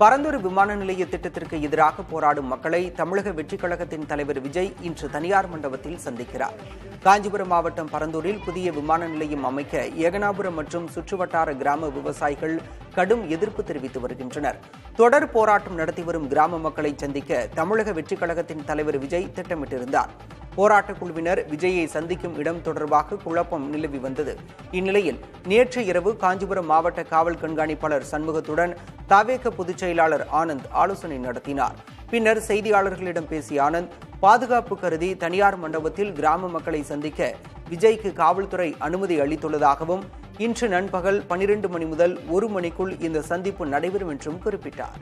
பரந்தூர் விமான நிலைய திட்டத்திற்கு எதிராக போராடும் மக்களை தமிழக வெற்றிக் கழகத்தின் தலைவர் விஜய் இன்று தனியார் மண்டபத்தில் சந்திக்கிறார். காஞ்சிபுரம் மாவட்டம் பரந்தூரில் புதிய விமான நிலையம் அமைக்க ஏகனாபுரம் மற்றும் சுற்றுவட்டார கிராம விவசாயிகள் கடும் எதிர்ப்பு தெரிவித்து வருகின்றனர். தொடர் போராட்டம் நடத்தி வரும் கிராம மக்களை சந்திக்க தமிழக வெற்றிக் கழகத்தின் தலைவர் விஜய் திட்டமிட்டிருந்தார். போராட்டக் குழுவினர் விஜயை சந்திக்கும் இடம் தொடர்பாக குழப்பம் நிலவி வந்தது. இந்நிலையில் நேற்று இரவு காஞ்சிபுரம் மாவட்ட காவல் கண்காணிப்பாளர் சண்முகத்துடன் தவேக பொதுச் செயலாளர் ஆனந்த் ஆலோசனை நடத்தினார். பின்னர் செய்தியாளர்களிடம் பேசிய ஆனந்த், பாதுகாப்பு கருதி தனியார் மண்டபத்தில் கிராம மக்களை சந்திக்க விஜய்க்கு காவல்துறை அனுமதி அளித்துள்ளதாகவும் இன்று நண்பகல் 12 மணி முதல் 1 மணிக்குள் இந்த சந்திப்பு நடைபெறும் என்றும் குறிப்பிட்டார்.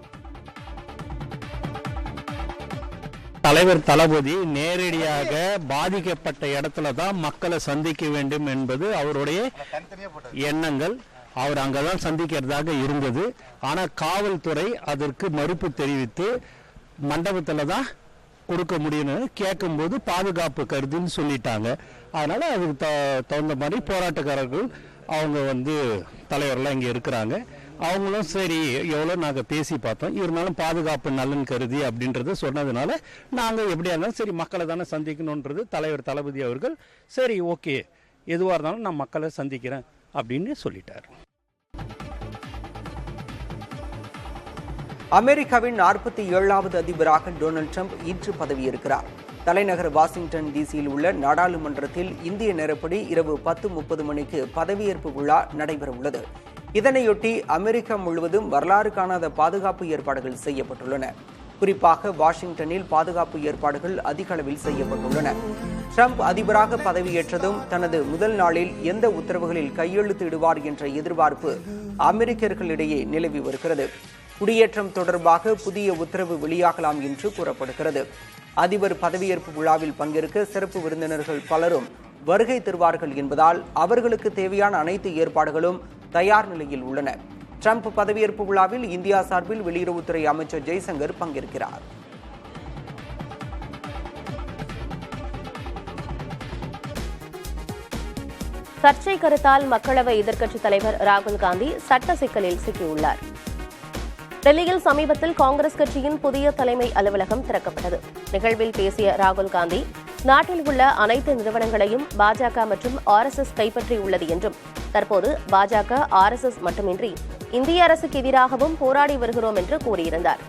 தலைவர் தளபதி நேரடியாக பாதிக்கப்பட்ட இடத்துல தான் மக்களை சந்திக்க வேண்டும் என்பது அவருடைய எண்ணங்கள். அவர் அங்கதான் சந்திக்கிறதாக இருந்தது. ஆனால் காவல்துறை அதற்கு மறுப்பு தெரிவித்து மண்டபத்தில் தான் கொடுக்க முடியும்னு கேட்கும்போது பாதுகாப்பு கருதுன்னு சொல்லிட்டாங்க. அதனால அதுக்கு தகுந்த மாதிரி போராட்டக்காரர்கள் அவங்க தலைவர்லாம் இங்கே இருக்கிறாங்க. அவங்களும் சரி எவ்வளோ நாங்கள் பேசி பார்த்தோம், இருந்தாலும் பாதுகாப்பு நலன் கருதி அப்படின்றத சொன்னதுனால நாங்கள் எப்படியா இருந்தாலும் சரி மக்களை தானே சந்திக்கணுன்றது தலைவர் தளபதி அவர்கள் சரி ஓகே எதுவாக இருந்தாலும் நான் மக்களை சந்திக்கிறேன் அப்படின்னு சொல்லிட்டார். அமெரிக்காவின் 47வது அதிபராக டொனால்டு ட்ரம்ப் இன்று பதவியேற்கிறார். தலைநகர் வாஷிங்டன் டிசியில் உள்ள நாடாளுமன்றத்தில் இந்திய நேரப்படி இரவு 10:30 மணிக்கு பதவியேற்பு விழா நடைபெறவுள்ளது. இதனையொட்டி அமெரிக்கா முழுவதும் வரலாறு காணாத பாதுகாப்பு ஏற்பாடுகள் செய்யப்பட்டுள்ளன. குறிப்பாக வாஷிங்டனில் பாதுகாப்பு ஏற்பாடுகள் அதிக அளவில் செய்யப்பட்டுள்ளன. ட்ரம்ப் அதிபராக பதவியேற்றதும் தனது முதல் நாளில் எந்த உத்தரவுகளில் கையெழுத்து இடுவார் என்ற எதிர்பார்ப்பு அமெரிக்கர்களிடையே நிலவி வருகிறது. குடியேற்றம் தொடர்பாக புதிய உத்தரவு வெளியாகலாம் என்று கூறப்படுகிறது. அதிபர் பதவியேற்பு விழாவில் பங்கேற்க சிறப்பு விருந்தினர்கள் பலரும் வருகை தருவார்கள் என்பதால் அவர்களுக்கு தேவையான அனைத்து ஏற்பாடுகளும் தயார் நிலையில் உள்ளன. ட்ரம்ப் பதவியேற்பு விழாவில் இந்தியா சார்பில் வெளியுறவுத்துறை அமைச்சர் ஜெய்சங்கர் பங்கேற்கிறார். சர்ச்சை கருத்தால் மக்களவை எதிர்க்கட்சித் தலைவர் ராகுல் காந்தி சட்ட சிக்கலில் சிக்கியுள்ளார். டெல்லியில் சமீபத்தில் காங்கிரஸ் கட்சியின் புதிய தலைமை அலுவலகம் திறக்கப்பட்டது. நிகழ்வில் பேசிய ராகுல் காந்தி, நாட்டில் உள்ள அனைத்து நிறுவனங்களையும் பாஜக மற்றும் RSS கைப்பற்றியுள்ளது என்றும் தற்போது பாஜக RSS மட்டுமின்றி இந்திய அரசுக்கு எதிராகவும் போராடி வருகிறோம் என்று கூறியிருந்தார்.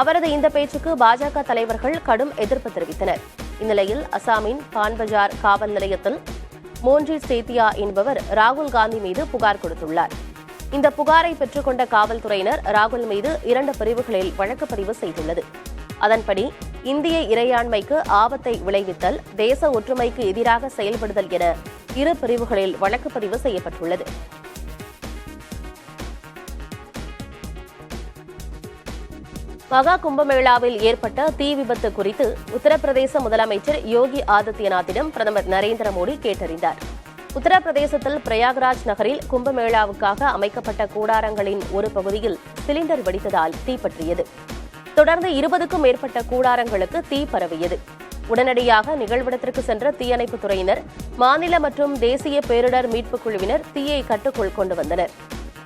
அவரது இந்த பேச்சுக்கு பாஜக தலைவர்கள் கடும் எதிர்ப்பு தெரிவித்தனர். இந்நிலையில் அசாமின் பான்பஜார் காவல் நிலையத்தில் மோன்ஜித் சேத்தியா என்பவர் ராகுல் காந்தி மீது புகார் கொடுத்துள்ளார். இந்த புகாரை பெற்றுக்கொண்ட காவல்துறையினர் ராகுல் மீது 2 பிரிவுகளில் வழக்கு பதிவு செய்துள்ளது. அதன்படி இந்திய இறையாண்மைக்கு ஆபத்தை விளைவித்தல், தேச ஒற்றுமைக்கு எதிராக செயல்படுதல் என 2 பிரிவுகளில் வழக்கு பதிவு செய்யப்பட்டுள்ளது. மகா கும்பமேளாவில் ஏற்பட்ட தீ விபத்து குறித்து உத்தரப்பிரதேச முதலமைச்சர் யோகி ஆதித்யநாத்திடம் பிரதமர் நரேந்திர மோடி கேட்டறிந்தார். உத்தரப்பிரதேசத்தில் பிரயாக்ராஜ் நகரில் கும்பமேளாவுக்காக அமைக்கப்பட்ட கூடாரங்களின் ஒரு பகுதியில் சிலிண்டர் வெடித்ததால் தீப்பற்றியது. தொடர்ந்து 20க்கும் மேற்பட்ட கூடாரங்களுக்கு தீ பரவியது. உடனடியாக நிகழ்விடத்திற்கு சென்ற தீயணைப்புத் துறையினர், மாநில மற்றும் தேசிய பேரிடர் மீட்புக் குழுவினர் தீயை கட்டுக்குள் கொண்டு வந்தனர்.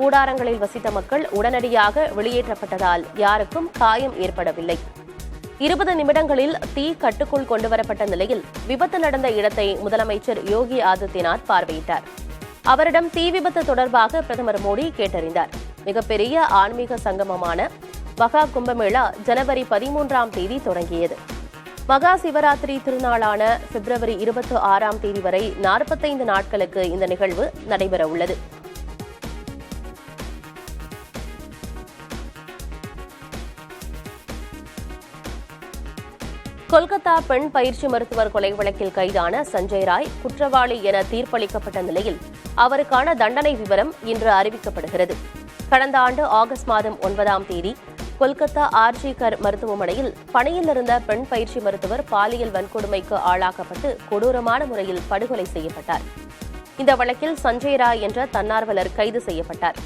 கூடாரங்களில் வசித்த மக்கள் உடனடியாக வெளியேற்றப்பட்டதால் யாருக்கும் காயம் ஏற்படவில்லை. 20 நிமிடங்களில் தீ கட்டுக்குள் கொண்டுவரப்பட்ட நிலையில் விபத்து நடந்த இடத்தை முதலமைச்சர் யோகி ஆதித்யநாத் பார்வையிட்டார். அவரிடம் தீ விபத்து தொடர்பாக பிரதமர் மோடி கேட்டறிந்தார். மிகப்பெரிய ஆன்மீக சங்கமமான மகா கும்பமேளா ஜனவரி 13ஆம் தேதி தொடங்கியது. மகா சிவராத்திரி திருநாளான பிப்ரவரி 26ஆம் தேதி வரை 45 நாட்களுக்கு இந்த நிகழ்வு நடைபெறவுள்ளது. கொல்கத்தா பெண் பயிற்சி மருத்துவர் கொலை வழக்கில் கைதான சஞ்சய் ராய் குற்றவாளி என தீர்ப்பளிக்கப்பட்ட நிலையில் அவருக்கான தண்டனை விவரம் இன்று அறிவிக்கப்படுகிறது. கடந்த ஆண்டு ஆகஸ்ட் மாதம் 9ஆம் தேதி கொல்கத்தா RG கர் மருத்துவமனையில் பணியில் இருந்த பெண் பயிற்சி மருத்துவர் பாலியல் வன்கொடுமைக்கு ஆளாக்கப்பட்டு கொடூரமான முறையில் படுகொலை செய்யப்பட்டார். இந்த வழக்கில் சஞ்சய் ராய் என்ற தன்னார்வலர் கைது செய்யப்பட்டார்.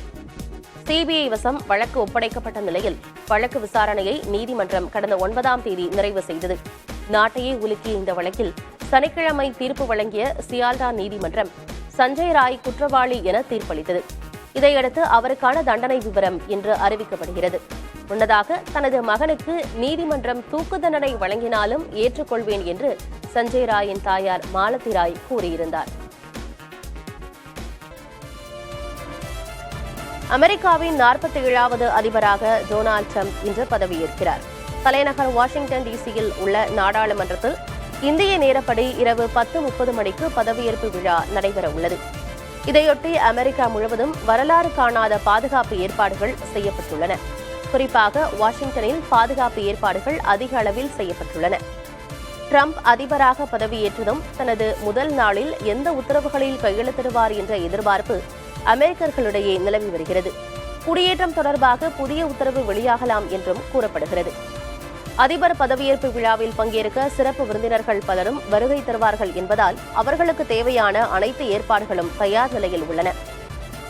CBI வசம் வழக்கு ஒப்படைக்கப்பட்ட நிலையில் வழக்கு விசாரணையை நீதிமன்றம் கடந்த 9ஆம் தேதி நிறைவு செய்தது. நாட்டையே உலுக்கிய இந்த வழக்கில் சனிக்கிழமை தீர்ப்பு வழங்கிய சியால்டா நீதிமன்றம் சஞ்சய் ராய் குற்றவாளி என தீர்ப்பளித்தது. இதையடுத்து அவருக்கான தண்டனை விவரம் இன்று அறிவிக்கப்படுகிறது. முன்னதாக தனது மகனுக்கு நீதிமன்றம் தூக்கு தண்டனை வழங்கினாலும் ஏற்றுக்கொள்வேன் என்று சஞ்சய் ராயின் தாயார் மாலதி ராய் கூறியிருந்தார். அமெரிக்காவின் 47வது அதிபராக டொனால்டு ட்ரம்ப் இன்று பதவியேற்கிறார். தலைநகர் வாஷிங்டன் டிசியில் உள்ள நாடாளுமன்றத்தில் இந்திய நேரப்படி இரவு 10:30 மணிக்கு பதவியேற்பு விழா நடைபெற உள்ளது. இதையொட்டி அமெரிக்கா முழுவதும் வரலாறு காணாத பாதுகாப்பு ஏற்பாடுகள் செய்யப்பட்டுள்ளன. குறிப்பாக வாஷிங்டனில் பாதுகாப்பு ஏற்பாடுகள் அதிக அளவில் செய்யப்பட்டுள்ளன. ட்ரம்ப் அதிபராக பதவியேற்றதும் தனது முதல் நாளில் எந்த உத்தரவுகளில் கையெழுத்திடுவார் என்ற எதிர்பார்ப்பு அமெரிக்கர்களிடையே நிலவி வருகிறது. குடியேற்றம் தொடர்பாக புதிய உத்தரவு வெளியாகலாம் என்றும் கூறப்படுகிறது. அதிபர் பதவியேற்பு விழாவில் பங்கேற்க சிறப்பு விருந்தினர்கள் பலரும் வருகை தருவார்கள் என்பதால் அவர்களுக்கு தேவையான அனைத்து ஏற்பாடுகளும் தயார் நிலையில் உள்ளன.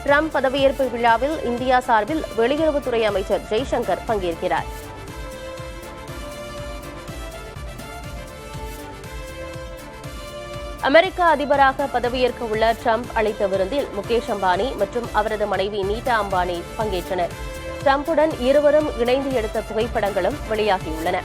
ட்ரம்ப் பதவியேற்பு விழாவில் இந்தியா சார்பில் வெளியுறவுத்துறை அமைச்சர் ஜெய்சங்கர் பங்கேற்கிறார். அமெரிக்க அதிபராக பதவியேற்க உள்ள ட்ரம்ப் அளித்த விருந்தில் முகேஷ் அம்பானி மற்றும் அவரது மனைவி நீதா அம்பானி பங்கேற்றனர். ட்ரம்புடன் இருவரும் இணைந்து எடுத்த புகைப்படங்களும் வெளியாகியுள்ளன.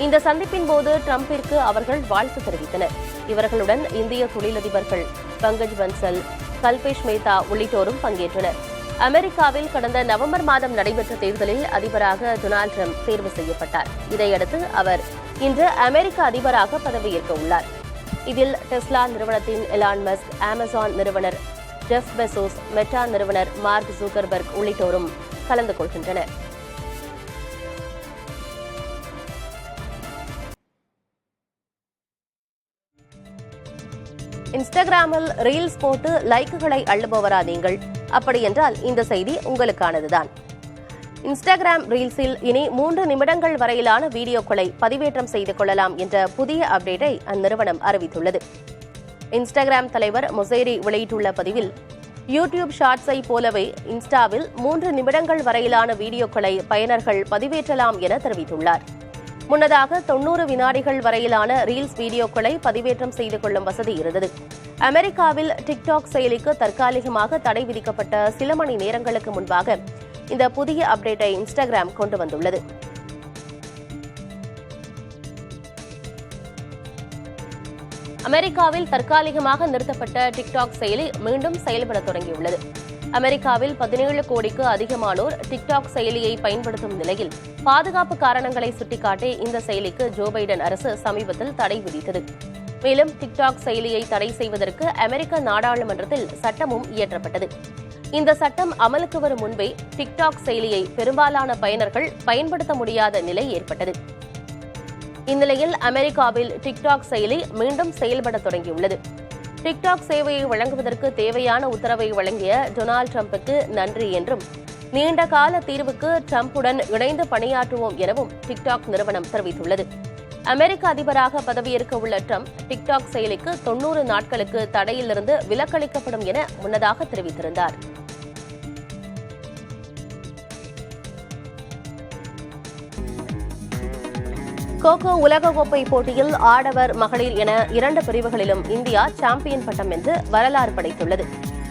இந்த சந்திப்பின் போது ட்ரம்பிற்கு அவர்கள் வாழ்த்து தெரிவித்தனர். இவர்களுடன் இந்திய தொழிலதிபர்கள் பங்கஜ் பன்சல், கல்பேஷ் மேத்தா உள்ளிட்டோரும் பங்கேற்றனர். அமெரிக்காவில் கடந்த நவம்பர் மாதம் நடைபெற்ற தேர்தலில் அதிபராக டொனால்டு ட்ரம்ப் தேர்வு செய்யப்பட்டார். இதையடுத்து அவர் இன்று அமெரிக்க அதிபராக பதவியேற்க உள்ளார். இதில் டெஸ்லா நிறுவனத்தின் எலான் மஸ்க், அமேசான் நிறுவனர் ஜெஃப் பெசோஸ், மெட்டா நிறுவனர் மார்க் ஜூக்கர்பர்க் உள்ளிட்டோரும் கலந்து கொள்கின்றனர். இன்ஸ்டாகிராமில் ரீல்ஸ் போட்டு லைக்குகளை அள்ளுபவரா நீங்கள்? அப்படியென்றால் இந்த செய்தி உங்களுக்கானதுதான். இன்ஸ்டாகிராம் ரீல்ஸில் இனி 3 நிமிடங்கள் வரையிலான வீடியோக்களை பதிவேற்றம் செய்து கொள்ளலாம் என்ற புதிய அப்டேட்டை அந்நிறுவனம் அறிவித்துள்ளது. இன்ஸ்டாகிராம் தலைவர் மொசேரி வெளியிட்டுள்ள பதிவில், யூடியூப் ஷார்ட்ஸை போலவே இன்ஸ்டாவில் 3 நிமிடங்கள் வரையிலான வீடியோக்களை பயனர்கள் பதிவேற்றலாம் என தெரிவித்துள்ளார். முன்னதாக 90 வினாடிகள் வரையிலான ரீல்ஸ் வீடியோக்களை பதிவேற்றம் செய்து கொள்ளும் வசதி இருந்தது. அமெரிக்காவில் டிக்டாக் செயலிக்கு தற்காலிகமாக தடை விதிக்கப்பட்ட சில மணி நேரங்களுக்கு முன்பாக இந்த புதிய அப்டேட்டை இன்ஸ்டாகிராம் கொண்டு வந்துள்ளது. அமெரிக்காவில் தற்காலிகமாக நிறுத்தப்பட்ட டிக்டாக் செயலி மீண்டும் செயல்பட தொடங்கியுள்ளது. அமெரிக்காவில் 17 கோடிக்கு அதிகமானோர் டிக்டாக் செயலியை பயன்படுத்தும் நிலையில் பாதுகாப்பு காரணங்களை சுட்டிக்காட்டி இந்த செயலிக்கு ஜோ பைடன் அரசு சமீபத்தில் தடை விதித்தது. மேலும் டிக்டாக் செயலியை தடை செய்வதற்கு அமெரிக்க நாடாளுமன்றத்தில் சட்டமும் இயற்றப்பட்டது. இந்த சட்டம் அமலுக்கு வரும் முன்பே டிக்டாக் செயலியை பெரும்பாலான பயனர்கள் பயன்படுத்த முடியாத நிலை ஏற்பட்டது. இந்நிலையில் அமெரிக்காவில் டிக்டாக் செயலி மீண்டும் செயல்பட தொடங்கியுள்ளது. டிக்டாக் சேவையை வழங்குவதற்கு தேவையான உத்தரவை வழங்கிய டொனால்டு ட்ரம்புக்கு நன்றி என்றும், நீண்ட கால தீர்வுக்கு ட்ரம்புடன் இணைந்து பணியாற்றுவோம் எனவும் டிக்டாக் நிறுவனம் தெரிவித்துள்ளது. அமெரிக்க அதிபராக பதவியேற்க உள்ள ட்ரம்ப் டிக்டாக் செயலிக்கு 90 நாட்களுக்கு தடையிலிருந்து விலக்களிக்கப்படும் என முன்னதாக தெரிவித்திருந்தார். கோகோ உலகக்கோப்பை போட்டியில் ஆடவர், மகளிர் என 2 பிரிவுகளிலும் இந்தியா சாம்பியன் பட்டம் வென்று வரலாறு படைத்துள்ளது.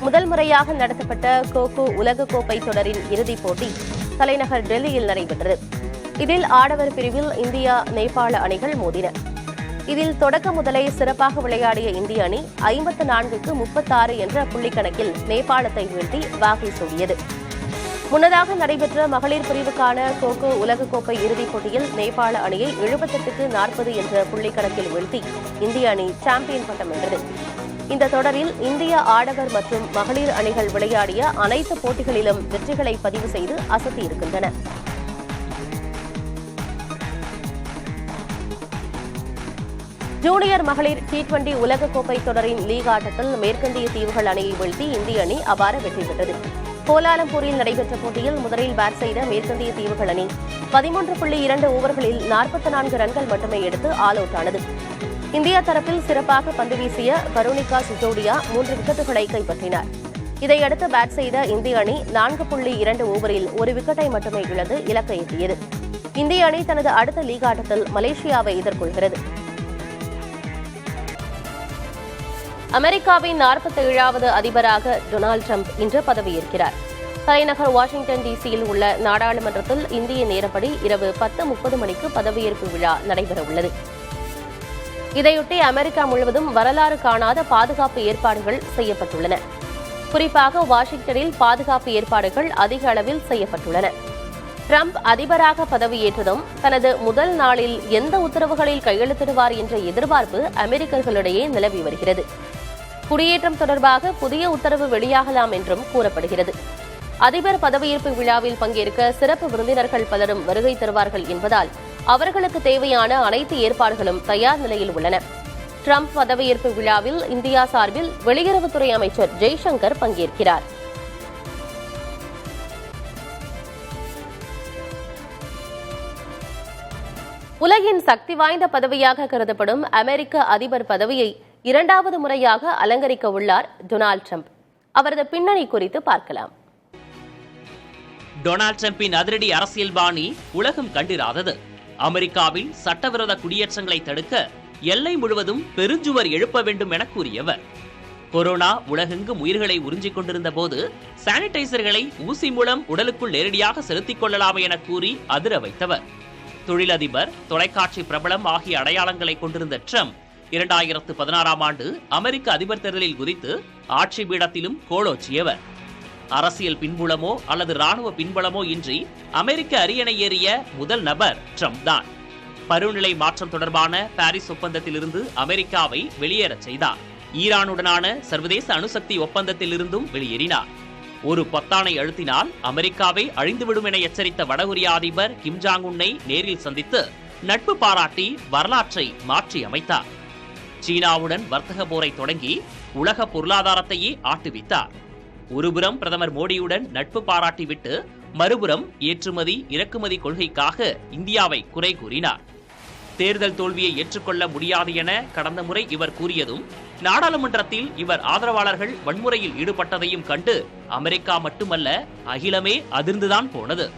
முதல் முறையாக நடத்தப்பட்ட கோகோ உலகக்கோப்பை தொடரின் இறுதிப் போட்டி தலைநகர் டெல்லியில் நடைபெற்றது. இதில் ஆடவர் பிரிவில் இந்தியா, நேபாள அணிகள் மோதின. இதில் தொடக்க முதலை சிறப்பாக விளையாடிய இந்திய அணி 54க்கு 36 என்ற புள்ளிக்கணக்கில் நேபாளத்தை வீழ்த்தி வாகை சூடியது. முன்னதாக நடைபெற்ற மகளிர் பிரிவுக்கான கோகோ உலகக்கோப்பை இறுதிப் போட்டியில் நேபாள அணியை 78க்கு 40 என்ற புள்ளிக்கணக்கில் வீழ்த்தி இந்திய அணி சாம்பியன் பட்டம் வென்றது. இந்த தொடரில் இந்திய ஆடவர் மற்றும் மகளிர் அணிகள் விளையாடிய அனைத்து போட்டிகளிலும் வெற்றிகளை பதிவு செய்து அசத்தியிருக்கின்றன. ஜூனியர் மகளிர் T20 உலகக்கோப்பை தொடரின் லீக் ஆட்டத்தில் மேற்கிந்திய தீவுகள் அணியை வீழ்த்தி இந்திய அணி அபார வெற்றி பெற்றது. கோலாலம்பூரில் நடைபெற்ற போட்டியில் முதலில் பேட் செய்த மேற்கிந்திய தீவுகள் அணி 13.2 ஓவர்களில் 44 ரன்கள் மட்டுமே எடுத்து ஆல் அவுட் ஆனது. இந்தியா தரப்பில் சிறப்பாக பந்து வீசிய கருணிகா சிசோடியா 3 விக்கெட்டுகளை கைப்பற்றினார். இதையடுத்து பேட் செய்த இந்திய அணி 4.2 ஓவரில் 1 விக்கெட்டை மட்டுமே இழந்து இலக்கை எட்டியது. இந்திய அணி தனது அடுத்த லீக் ஆட்டத்தில் மலேசியாவை எதிர்கொள்கிறது. அமெரிக்காவின் 47வது அதிபராக டொனால்டு ட்ரம்ப் இன்று பதவியேற்கிறார். தலைநகர் வாஷிங்டன் டிசியில் உள்ள நாடாளுமன்றத்தில் இந்திய நேரப்படி இரவு 10:30 மணிக்கு பதவியேற்பு விழா நடைபெறவுள்ளது. இதையொட்டி அமெரிக்கா முழுவதும் வரலாறு காணாத பாதுகாப்பு ஏற்பாடுகள் செய்யப்பட்டுள்ளன. குறிப்பாக வாஷிங்டனில் பாதுகாப்பு ஏற்பாடுகள் அதிக அளவில் செய்யப்பட்டுள்ளன. ட்ரம்ப் அதிபராக பதவியேற்றதும் தனது முதல் நாளில் எந்த உத்தரவுகளில் கையெழுத்திடுவார் என்ற எதிர்பார்ப்பு அமெரிக்கர்களிடையே நிலவி வருகிறது. குடியேற்றம் தொடர்பாக புதிய உத்தரவு வெளியாகலாம் என்றும் கூறப்படுகிறது. அதிபர் பதவியேற்பு விழாவில் பங்கேற்க சிறப்பு விருந்தினர்கள் பலரும் வருகை தருவார்கள் என்பதால் அவர்களுக்கு தேவையான அனைத்து ஏற்பாடுகளும் தயார் நிலையில் உள்ளன. ட்ரம்ப் பதவியேற்பு விழாவில் இந்தியா சார்பில் வெளியுறவுத்துறை அமைச்சர் ஜெய்சங்கர் பங்கேற்கிறார். உலகின் சக்தி வாய்ந்த பதவியாக கருதப்படும் அமெரிக்க அதிபர் பதவியை 2வது முறையாக அலங்கரிக்க உள்ளார் டொனால்ட் ட்ரம்ப். அவரது பின்னணி குறித்து பார்க்கலாம். டொனால்ட் ட்ரம்பின் அதிரடி அரசியல் பாணி உலகம் கண்டிராதது. அமெரிக்காவில் சட்டவிரோத குடியேற்றங்களை தடுக்க எல்லை முழுவதும் பெருஞ்சுவர் எழுப்ப வேண்டும் என கூறியவர். கொரோனா உலகெங்கும் உயிர்களை உறிஞ்சிக் கொண்டிருந்த போது சானிடைசர்களை ஊசி மூலம் உடலுக்குள் நேரடியாக செலுத்திக் கொள்ளலாம் என கூறி அதிர வைத்தவர். தொழிலதிபர், தொலைக்காட்சி பிரபலம் ஆகிய அடையாளங்களை கொண்டிருந்த ட்ரம்ப் 2016ஆம் ஆண்டு அமெரிக்க அதிபர் தேர்தலில் குதித்து ஆட்சி பீடத்திலும் கோலோச்சியவர். அரசியல் பின்புலமோ அல்லது ராணுவ பின்புலமோ இன்றி அமெரிக்க அரியணை ஏறிய முதல் நபர் ட்ரம்ப் தான். பருவநிலை மாற்றம் தொடர்பான பாரிஸ் ஒப்பந்தத்திலிருந்து அமெரிக்காவை வெளியேறச் செய்தார். ஈரானுடனான சர்வதேச அணுசக்தி ஒப்பந்தத்திலிருந்தும் வெளியேறினார். ஒரு பொத்தானை அழுத்தினால் அமெரிக்காவை அழிந்துவிடும் என எச்சரித்த வடகொரிய அதிபர் கிம் ஜாங் உன்னை நேரில் சந்தித்து நட்பு பாராட்டி வரலாற்றை மாற்றி அமைத்தார். சீனாவுடன் வர்த்தக போரை தொடங்கி உலக பொருளாதாரத்தையே ஆட்டுவித்தார். ஒருபுறம் பிரதமர் மோடியுடன் நட்பு பாராட்டிவிட்டு மறுபுறம் ஏற்றுமதி இறக்குமதி கொள்கைக்காக இந்தியாவை குறை கூறினார். தேர்தல் தோல்வியை ஏற்றுக்கொள்ள முடியாது என கடந்த முறை இவர் கூறியதும் நாடாளுமன்றத்தில் இவர் ஆதரவாளர்கள் வன்முறையில் ஈடுபட்டதையும் கண்டு அமெரிக்கா மட்டுமல்ல அகிலமே அதிர்ந்துதான் போனது.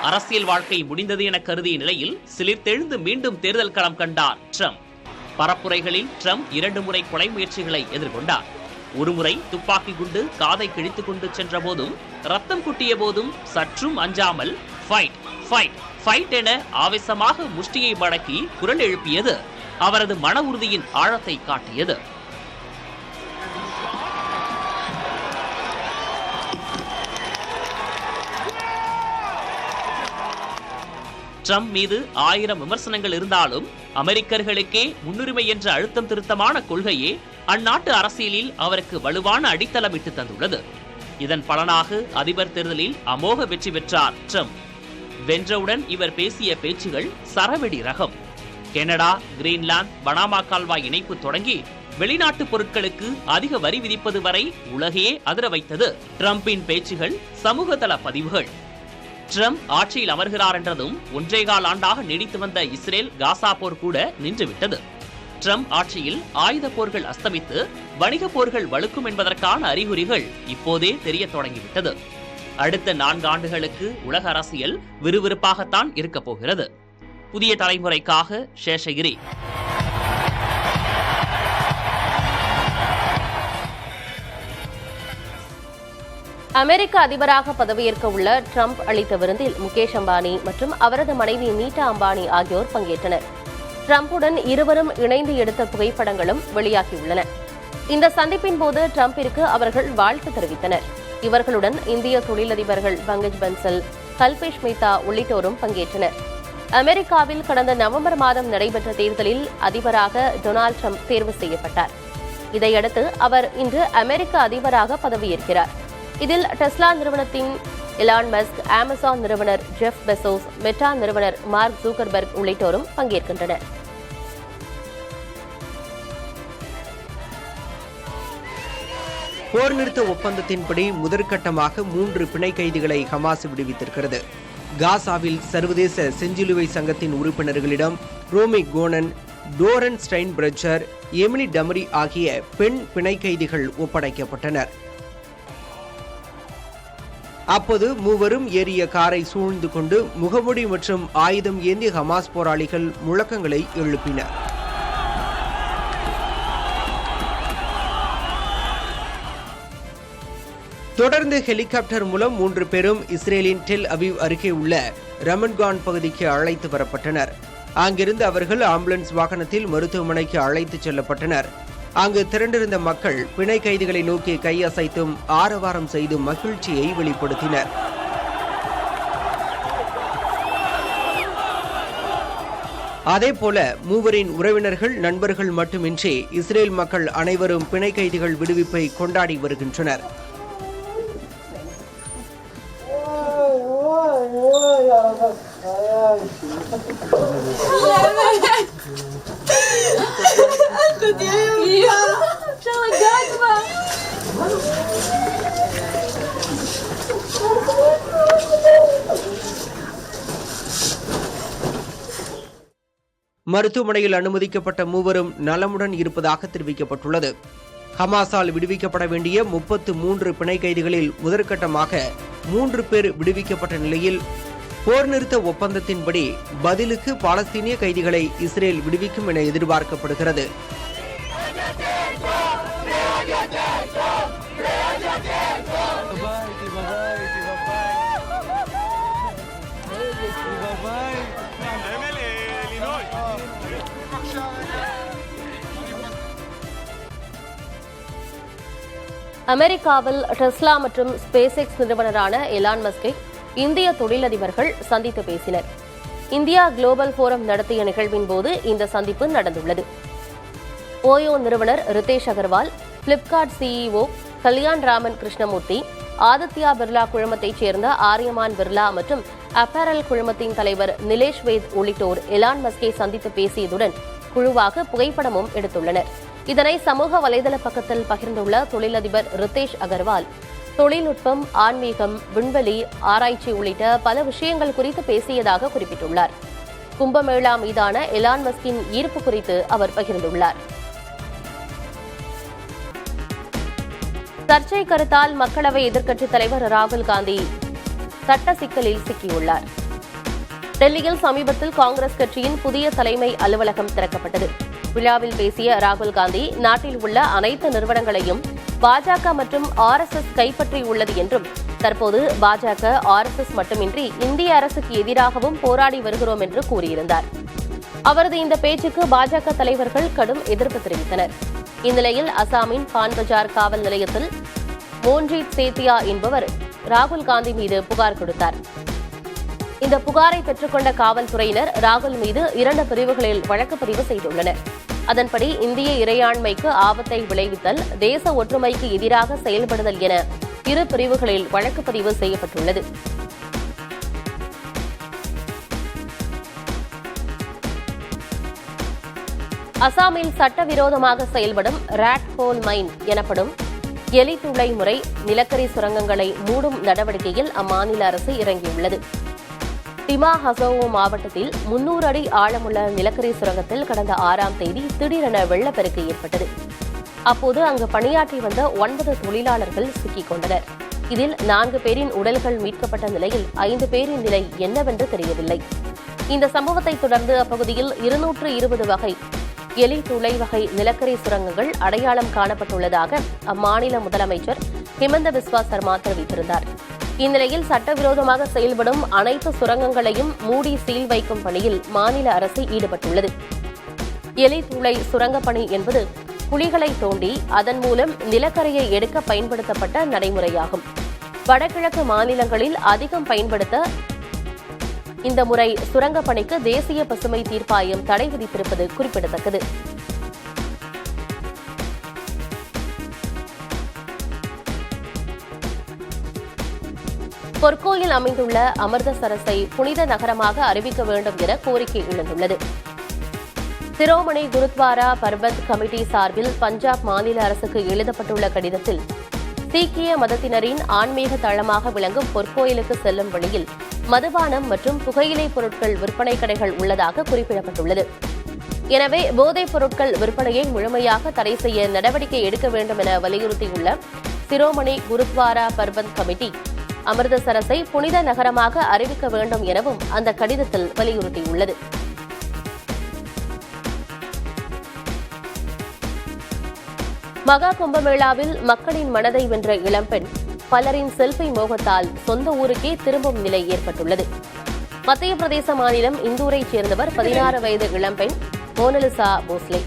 அரசியல் வாழ்க்கை முடிந்தது என கருதிய நிலையில் சிலிர்த்தெழுந்து மீண்டும் தேர்தல் களம் கண்டார் ட்ரம்ப். பரப்புரைகளில் ட்ரம்ப் 2 முறை கொலை முயற்சிகளை எதிர்கொண்டார். ஒருமுறை துப்பாக்கி குண்டு காதை கிழித்துக் கொண்டு சென்ற போதும் ரத்தம் குட்டிய போதும் சற்றும் அஞ்சாமல் ஃபைட் ஃபைட் ஃபைட் என ஆவேசமாக முஷ்டியை மடக்கி குரல் எழுப்பியது அவரது மன உறுதியின் ஆழத்தை காட்டியது. ட்ரம்ப் மீது 1000 விமர்சனங்கள் இருந்தாலும் அமெரிக்கர்களுக்கே முன்னுரிமை என்ற அழுத்தம் திருத்தமான கொள்கையே அந்நாட்டு அரசியலில் அவருக்கு வலுவான அடித்தளமிட்டு தந்துள்ளது. இதன் பலனாக அதிபர் தேர்தலில் அமோக வெற்றி பெற்றார் ட்ரம்ப். வென்றவுடன் இவர் பேசிய பேச்சுகள் சரவெடி ரகம். கனடா, கிரீன்லாந்து, பனாமா கால்வாய் இணைப்பு தொடங்கி வெளிநாட்டு பொருட்களுக்கு அதிக வரி விதிப்பது வரை உலகையே அதிர வைத்தது ட்ரம்பின் பேச்சுகள், சமூகதள பதிவுகள். ட்ரம்ப் ஆட்சியில் அமர்கிறார் என்றதும் 1.25 ஆண்டாக நீடித்து வந்த இஸ்ரேல் காசா போர் கூட நின்றுவிட்டது. ட்ரம்ப் ஆட்சியில் ஆயுத போர்கள் அஸ்தமித்து வணிக போர்கள் வலுக்கும் என்பதற்கான அறிகுறிகள் இப்போதே தெரிய தொடங்கிவிட்டது. அடுத்த 4 ஆண்டுகளுக்கு உலக அரசியல் விறுவிறுப்பாகத்தான் இருக்க போகிறது. புதிய தலைமுறைக்காக சேஷகிரி. அமெரிக்க அதிபராக பதவியேற்க உள்ள ட்ரம்ப் அளித்த விருந்தில் முகேஷ் அம்பானி மற்றும் அவரது மனைவி நீட்டா அம்பானி ஆகியோர் பங்கேற்றனர். ட்ரம்புடன் இருவரும் இணைந்து எடுத்த புகைப்படங்களும் வெளியாகியுள்ளன. இந்த சந்திப்பின் போது ட்ரம்பிற்கு அவர்கள் வாழ்த்து தெரிவித்தனர். இவர்களுடன் இந்திய தொழிலதிபர்கள் பங்கஜ் பன்சல், கல்பேஷ் மேத்தா உள்ளிட்டோரும் பங்கேற்றனர். அமெரிக்காவில் கடந்த நவம்பர் மாதம் நடைபெற்ற தேர்தலில் அதிபராக டொனால்ட் ட்ரம்ப் தேர்வு செய்யப்பட்டார். இதையடுத்து அவர் இன்று அமெரிக்க அதிபராக பதவியேற்கிறார். இதில் டெஸ்லா நிறுவனத்தின் எலான் மஸ்க், அமேசான் நிறுவனர் ஜெஃப் பெசோஸ், மெட்டா நிறுவனர் மார்க் ஜூக்கர்பர்க் உள்ளிட்டோரும் பங்கேற்கின்றனர். போர் நிறுத்த ஒப்பந்தத்தின்படி முதற்கட்டமாக 3 பிணை கைதிகளை ஹமாஸ் விடுவித்திருக்கிறது. காசாவில் சர்வதேச செஞ்சிலுவை சங்கத்தின் உறுப்பினர்களிடம் ரோமி கோனன், டோரன் ஸ்டைன்பிரச்சர், எமிலி டமரி ஆகிய பெண் பிணை கைதிகள் ஒப்படைக்கப்பட்டனர். அப்போது மூவரும் ஏறிய காரை சூழ்ந்து கொண்டு முகமூடி மற்றும் ஆயுதம் ஏந்திய ஹமாஸ் போராளிகள் முழக்கங்களை எழுப்பினர். தொடர்ந்து ஹெலிகாப்டர் மூலம் 3 பேரும் இஸ்ரேலின் டெல் அவீவ் அருகே உள்ள ரமன்கான் பகுதிக்கு அழைத்து வரப்பட்டனர். அங்கிருந்து அவர்கள் ஆம்புலன்ஸ் வாகனத்தில் மருத்துவமனைக்கு அழைத்துச் செல்லப்பட்டனர். அங்கு திரண்டிருந்த மக்கள் பிணை கைதிகளை நோக்கி கையசைத்தும் ஆரவாரம் செய்தும் மகிழ்ச்சியை வெளிப்படுத்தினர். அதேபோல மூவரின் உறவினர்கள், நண்பர்கள் மட்டுமின்றி இஸ்ரேல் மக்கள் அனைவரும் பிணை கைதிகள் விடுவிப்பை கொண்டாடி வருகின்றனர். மருத்துவமனையில் அனுமதிக்கப்பட்ட மூவரும் நலமுடன் இருப்பதாக தெரிவிக்கப்பட்டுள்ளது. ஹமாஸால் விடுவிக்கப்பட வேண்டிய 33 பிணை கைதிகளில் முதற்கட்டமாக 3 பேர் விடுவிக்கப்பட்ட நிலையில் போர் நிறுத்த ஒப்பந்தத்தின்படி பதிலுக்கு பாலஸ்தீனிய கைதிகளை இஸ்ரேல் விடுவிக்கும் என எதிர்பார்க்கப்படுகிறது. அமெரிக்காவில் டெஸ்லா மற்றும் ஸ்பேஸ் எக்ஸ் நிறுவனரான எலான் மஸ்கை இந்திய தொழிலதிபர்கள் சந்தித்து பேசினர். இந்தியா குளோபல் போரம் நடத்திய நிகழ்வின் போது இந்த சந்திப்பு நடந்துள்ளது. ஓயோ நிறுவனர் ரிதேஷ் அகர்வால், பிளிப்கார்ட் சிஇஓ கல்யாண் ராமன் கிருஷ்ணமூர்த்தி, ஆதித்யா பிர்லா குழுமத்தைச் சேர்ந்த ஆரியமான் பிர்லா மற்றும் அப்பேரல் குழுமத்தின் தலைவர் நிலேஷ் வேத் உள்ளிட்டோர் எலான் மஸ்கை சந்தித்து பேசியதுடன் குழுவாக புகைப்படமும் எடுத்துள்ளனர். இதனை சமூக வலைதள பக்கத்தில் பகிர்ந்துள்ள தொழிலதிபர் ரிதேஷ் அகர்வால், தொழில்நுட்பம், ஆன்மீகம், விண்வெளி ஆராய்ச்சி உள்ளிட்ட பல விஷயங்கள் குறித்து பேசியதாக குறிப்பிட்டுள்ளார். கும்பமேளா மீதான எலான் மஸ்கின் ஈர்ப்பு குறித்து அவர் பகிர்ந்துள்ளார். சர்ச்சை கருத்தால் மக்களவை எதிர்க்கட்சித் தலைவர் ராகுல் காந்தி சட்ட சிக்கலில் சிக்கியுள்ளார். டெல்லியில் சமீபத்தில் காங்கிரஸ் கட்சியின் புதிய தலைமை அலுவலகம் திறக்கப்பட்டது. விழாவில் பேசிய ராகுல் காந்தி, நாட்டில் உள்ள அனைத்து நிறுவனங்களையும் பாஜக மற்றும் RSS கைப்பற்றியுள்ளது என்றும், தற்போது பாஜக, RSS மட்டுமின்றி இந்திய அரசுக்கு எதிராகவும் போராடி வருகிறோம் என்று கூறியிருந்தார். அவரது இந்த பேச்சுக்கு பாஜக தலைவர்கள் கடும் எதிர்ப்பு தெரிவித்தனர். இந்நிலையில் அசாமின் பான்பஜார் காவல் நிலையத்தில் மோன்ஜீத் சேத்தியா என்பவர் ராகுல் காந்தி மீது புகார் கொடுத்தார். இந்த புகாரை பெற்றுக்கொண்ட காவல்துறையினர் ராகுல் மீது 2 பிரிவுகளில் வழக்கு பதிவு செய்துள்ளனர். அதன்படி இந்திய இறையாண்மைக்கு ஆபத்தை விளைவித்தல், தேச ஒற்றுமைக்கு எதிராக செயல்படுதல் என 2 பிரிவுகளில் வழக்கு பதிவு செய்யப்பட்டுள்ளது. அசாமில் சட்டவிரோதமாக செயல்படும் ராட் ஹோல் மைன் எனப்படும் எலி துளை முறை நிலக்கரி சுரங்கங்களை மூடும் நடவடிக்கையில் அம்மாநில அரசு இறங்கியுள்ளது. டிமா ஹசோவோ மாவட்டத்தில் 300 அடி ஆழமுள்ள நிலக்கரி சுரங்கத்தில் கடந்த 6ஆம் தேதி திடீரென வெள்ளப்பெருக்கு ஏற்பட்டது. அப்போது அங்கு பணியாற்றி வந்த 9 தொழிலாளர்கள் சிக்கிக் கொண்டனர். இதில் 4 பேரின் உடல்கள் மீட்கப்பட்ட நிலையில் 5 பேரின் நிலை என்னவென்று தெரியவில்லை. இந்த சம்பவத்தை தொடர்ந்து அப்பகுதியில் 220 வகை எலி துளை வகை நிலக்கரி சுரங்கங்கள் அடையாளம் காணப்பட்டுள்ளதாக அம்மாநில முதலமைச்சர் ஹிமந்த பிஸ்வா சர்மா தெரிவித்திருந்தார். இந்நிலையில் சட்டவிரோதமாக செயல்படும் அனைத்து சுரங்கங்களையும் மூடி சீல் வைக்கும் பணியில் மாநில அரசு ஈடுபட்டுள்ளது. எலி துளை சுரங்கப் பணி என்பது குழிகளை தோண்டி அதன் மூலம் நிலக்கரியை எடுக்க பயன்படுத்தப்பட்ட நடைமுறையாகும். வடகிழக்கு மாநிலங்களில் அதிகம் பயன்படுத்த இந்த முறை சுரங்கப் பணிக்கு தேசிய பசுமை தீர்ப்பாயம் தடை விதித்திருப்பது குறிப்பிடத்தக்கது. பொற்கோயில் அமைந்துள்ள அமிர்தசரஸை புனித நகரமாக அறிவிக்க வேண்டும் என கோரிக்கை எழுந்துள்ளது. சிரோமணி குருத்வாரா பர்பத் கமிட்டி சார்பில் பஞ்சாப் மாநில அரசுக்கு எழுதப்பட்டுள்ள கடிதத்தில், சீக்கிய மதத்தினரின் ஆன்மீக தளமாக விளங்கும் பொற்கோயிலுக்கு செல்லும் வழியில் மதுபானம் மற்றும் புகையிலைப் பொருட்கள் விற்பனை கடைகள் உள்ளதாக குறிப்பிடப்பட்டுள்ளது. எனவே போதைப் பொருட்கள் விற்பனையை முழுமையாக தடை செய்ய நடவடிக்கை எடுக்க வேண்டும் என வலியுறுத்தியுள்ள சிரோமணி குருத்வாரா பர்பத் கமிட்டி, அமிர்தசரஸை புனித நகரமாக அறிவிக்க வேண்டும் எனவும் அந்த கடிதத்தில் வலியுறுத்தியுள்ளது. மகா கும்பமேளாவில் மக்களின் மனதை வென்ற இளம்பெண் பலரின் செல்ஃபி மோகத்தால் சொந்த ஊருக்கே திரும்பும் நிலை ஏற்பட்டுள்ளது. மத்திய பிரதேச மாநிலம் இந்தூரைச் சேர்ந்தவர் 16 வயது இளம்பெண் மோனலிசா போஸ்லே.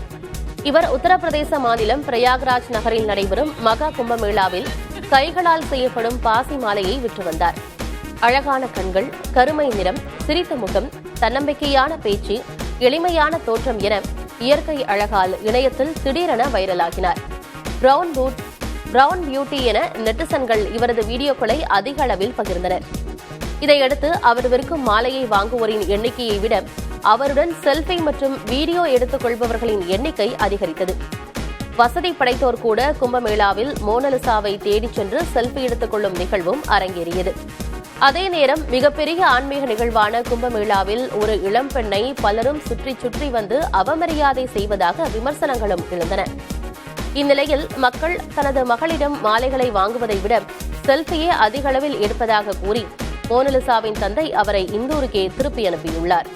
இவர் உத்தரப்பிரதேச மாநிலம் பிரயாக்ராஜ் நகரில் நடைபெறும் மகா கும்பமேளாவில் கைகளால் செய்யப்படும் பாசி மாலையை விற்று வந்தார். அழகான கண்கள், கருமை நிறம், சிரித்த முகம், தன்னம்பிக்கையான பேச்சு, எளிமையான தோற்றம் என இயற்கை அழகால் இணையத்தில் திடீரென வைரலாகினார். பிரவுன் பியூட்டி என நெட்டிசன்கள் இவரது வீடியோக்களை அதிக அளவில் பகிர்ந்தனர். இதையடுத்து அவர் விற்கும் மாலையை வாங்குவோரின் எண்ணிக்கையை விட அவருடன் செல்ஃபி மற்றும் வீடியோ எடுத்துக் கொள்பவர்களின் எண்ணிக்கை அதிகரித்தது. வசதி படைத்தோர் கூட கும்பமேளாவில் மோனலிசாவை தேடிச் சென்று செல்ஃபி எடுத்துக் கொள்ளும் நிகழ்வும் அரங்கேறியது. அதே நேரம் மிகப்பெரிய ஆன்மீக நிகழ்வான கும்பமேளாவில் ஒரு இளம் பெண்ணை பலரும் சுற்றி சுற்றி வந்து அவமரியாதை செய்வதாக விமர்சனங்களும் எழுந்தன. இந்நிலையில் மக்கள் தனது மகளிடம் மாலைகளை வாங்குவதை விட செல்ஃபியே அதிக அளவில் எடுப்பதாக கூறி மோனலிசாவின் தந்தை அவரை இந்தூருக்கே திருப்பி அனுப்பியுள்ளார்.